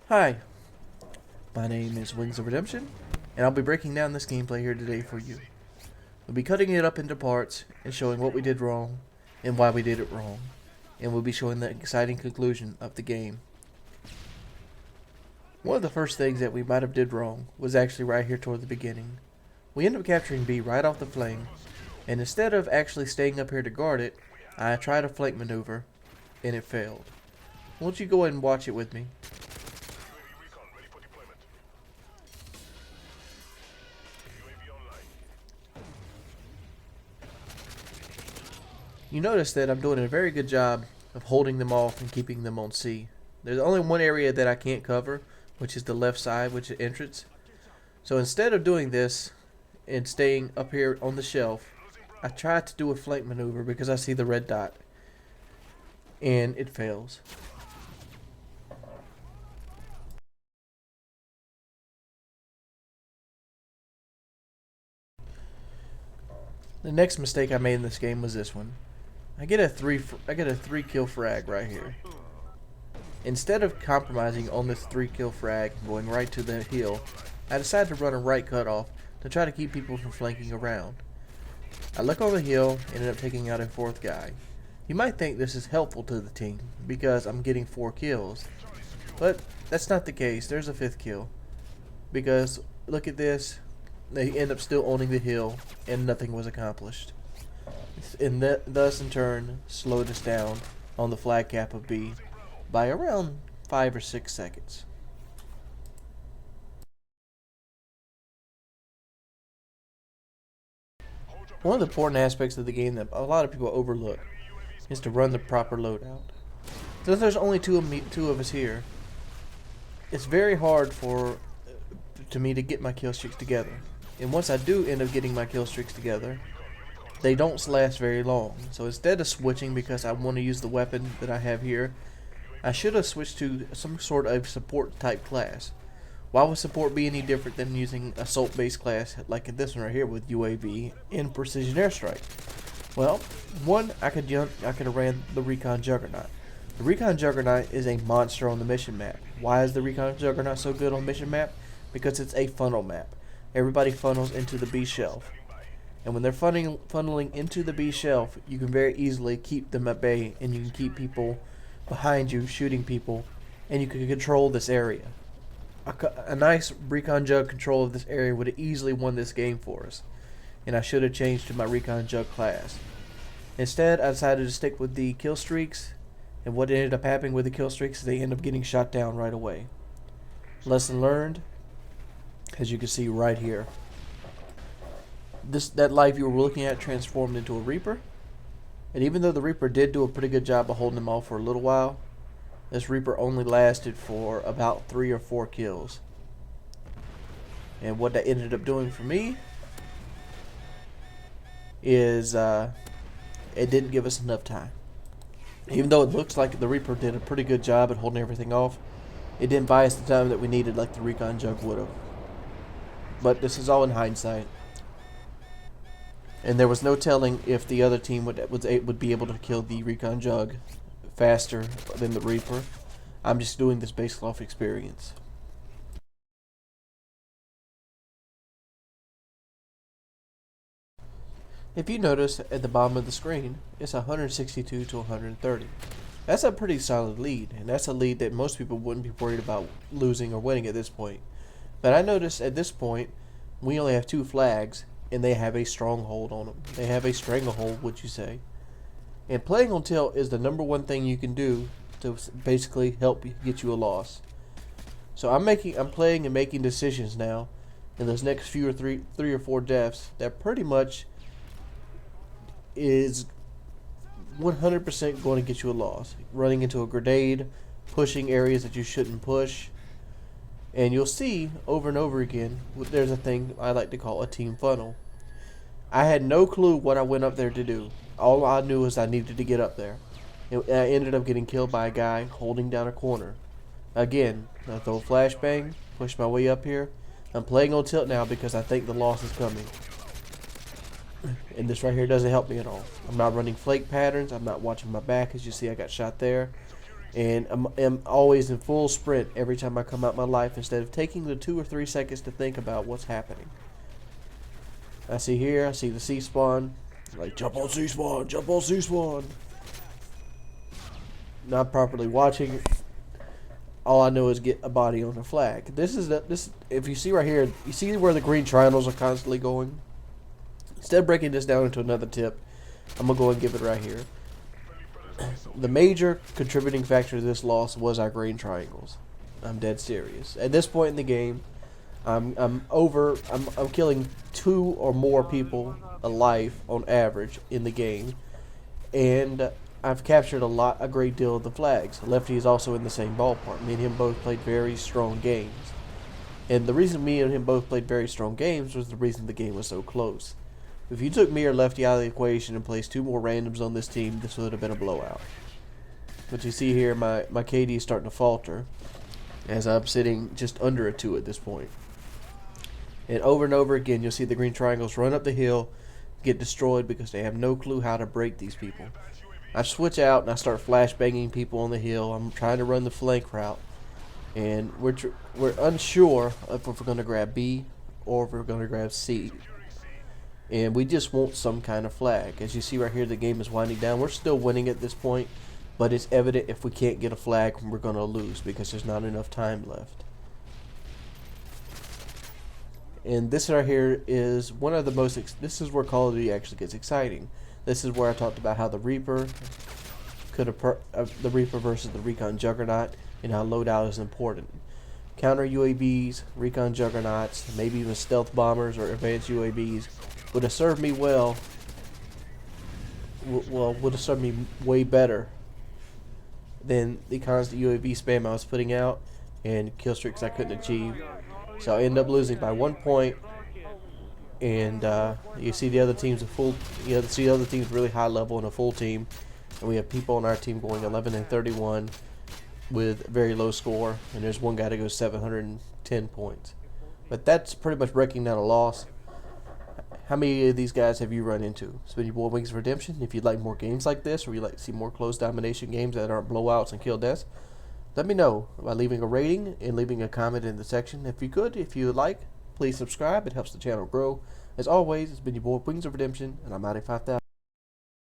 Hi, my name is Wings of Redemption, and I'll be breaking down this gameplay here today for you. We'll be cutting it up into parts and showing what we did wrong and why we did it wrong, and we'll be showing the exciting conclusion of the game. One of the first things that we might have did wrong was actually right here toward the beginning. We ended up capturing B right off the flame, and instead of actually staying up here to guard it, I tried a flank maneuver, and it failed. Won't you go ahead and watch it with me? You notice that I'm doing a very good job of holding them off and keeping them on C. There's only one area that I can't cover, which is the left side, which is entrance. So instead of doing this and staying up here on the shelf, I tried to do a flank maneuver because I see the red dot, and it fails. The next mistake I made in this game was this one. I get a three kill frag right here. Instead of compromising on this 3-kill frag and going right to the hill, I decided to run a right cutoff to try to keep people from flanking around. I look on the hill and ended up taking out a 4th guy. You might think this is helpful to the team because I'm getting 4 kills, but that's not the case. There's a 5th kill because look at this. They end up still owning the hill and nothing was accomplished. And thus in turn slowed us down on the flag cap of B by around 5 or 6 seconds. One of the important aspects of the game that a lot of people overlook is to run the proper loadout. Since there's only two of us here, it's very hard to me to get my kill streaks together. And once I do end up getting my kill streaks together, they don't last very long. So instead of switching because I want to use the weapon that I have here, I should have switched to some sort of support type class. Why would support be any different than using assault based class like this one right here with UAV and precision airstrike? Well, one, I could have ran the Recon Juggernaut. The Recon Juggernaut is a monster on the mission map. Why is the Recon Juggernaut so good on mission map? Because it's a funnel map. Everybody funnels into the B shelf. And when they're funneling into the B shelf, you can very easily keep them at bay, and you can keep people behind you shooting people, and you can control this area. A nice Recon Jug control of this area would have easily won this game for us, and I should have changed to my Recon Jug class. Instead, I decided to stick with the kill streaks, and what ended up happening with the kill streaks is they end up getting shot down right away. Lesson learned, as you can see right here. That life you were looking at transformed into a Reaper, and even though the Reaper did do a pretty good job of holding them off for a little while, this Reaper only lasted for about 3 or 4 kills. And what that ended up doing for me is it didn't give us enough time. Even though it looks like the Reaper did a pretty good job at holding everything off, it didn't buy us the time that we needed like the Recon Jug would have. But this is all in hindsight. And there was no telling if the other team would be able to kill the Recon Jug faster than the Reaper. I'm just doing this based off experience. If you notice at the bottom of the screen, it's 162 to 130. That's a pretty solid lead, and that's a lead that most people wouldn't be worried about losing or winning at this point. But I noticed at this point, we only have 2 flags, and they have a stronghold on them. They have a stranglehold, would you say. And playing on tilt is the #1 thing you can do to basically help get you a loss. So I'm playing and making decisions now in those next few or three or 4 deaths that pretty much is 100% going to get you a loss. Running into a grenade, pushing areas that you shouldn't push. And you'll see over and over again, there's a thing I like to call a team funnel. I had no clue what I went up there to do. All I knew was I needed to get up there. And I ended up getting killed by a guy holding down a corner. Again, I throw a flashbang, push my way up here. I'm playing on tilt now because I think the loss is coming. And this right here doesn't help me at all. I'm not running flake patterns. I'm not watching my back. As you see, I got shot there. and am always in full sprint every time I come out my life instead of taking the 2 or 3 seconds to think about what's happening. I see the C spawn, like jump on C spawn, jump on C spawn. Not properly watching. All I know is get a body on the flag. This. If you see right here, you see where the green triangles are constantly going. Instead of breaking this down into another tip, I'm gonna go and give it right here. The major contributing factor to this loss was our green triangles. I'm dead serious. At this point in the game, I'm killing 2 or more people a life on average in the game, and I've captured a great deal of the flags. Lefty is also in the same ballpark. Me and him both played very strong games, and the reason me and him both played very strong games was the reason the game was so close. If you took me or Lefty out of the equation and placed 2 more randoms on this team, this would have been a blowout. But you see here, my KD is starting to falter, as I'm sitting just under a 2 at this point. And over again, you'll see the green triangles run up the hill, get destroyed because they have no clue how to break these people. I switch out and I start flashbanging people on the hill. I'm trying to run the flank route, and we're unsure if we're going to grab B or if we're going to grab C. And we just want some kind of flag. As you see right here, the game is winding down. We're still winning at this point, but it's evident if we can't get a flag, we're going to lose because there's not enough time left. And this right here is one of the most, this is where Call of Duty actually gets exciting. This is where I talked about how the Reaper the Reaper versus the Recon Juggernaut, and how loadout is important. Counter UAVs, Recon Juggernauts, maybe even stealth bombers or advanced UAVs would have served me well. Would have served me way better than the constant UAV spam I was putting out and kill streaks I couldn't achieve. So I ended up losing by 1 point. And you see the other teams see other teams really high level in a full team, and we have people on our team going 11-31 with very low score, and there's one guy that goes 710 points. But that's pretty much breaking down a loss. How many of these guys have you run into? It's been your boy Wings of Redemption. If you'd like more games like this, or you'd like to see more close domination games that aren't blowouts and kill deaths, let me know by leaving a rating and leaving a comment in the section. If you would like, please subscribe. It helps the channel grow. As always, it's been your boy Wings of Redemption, and I'm out at 5,000.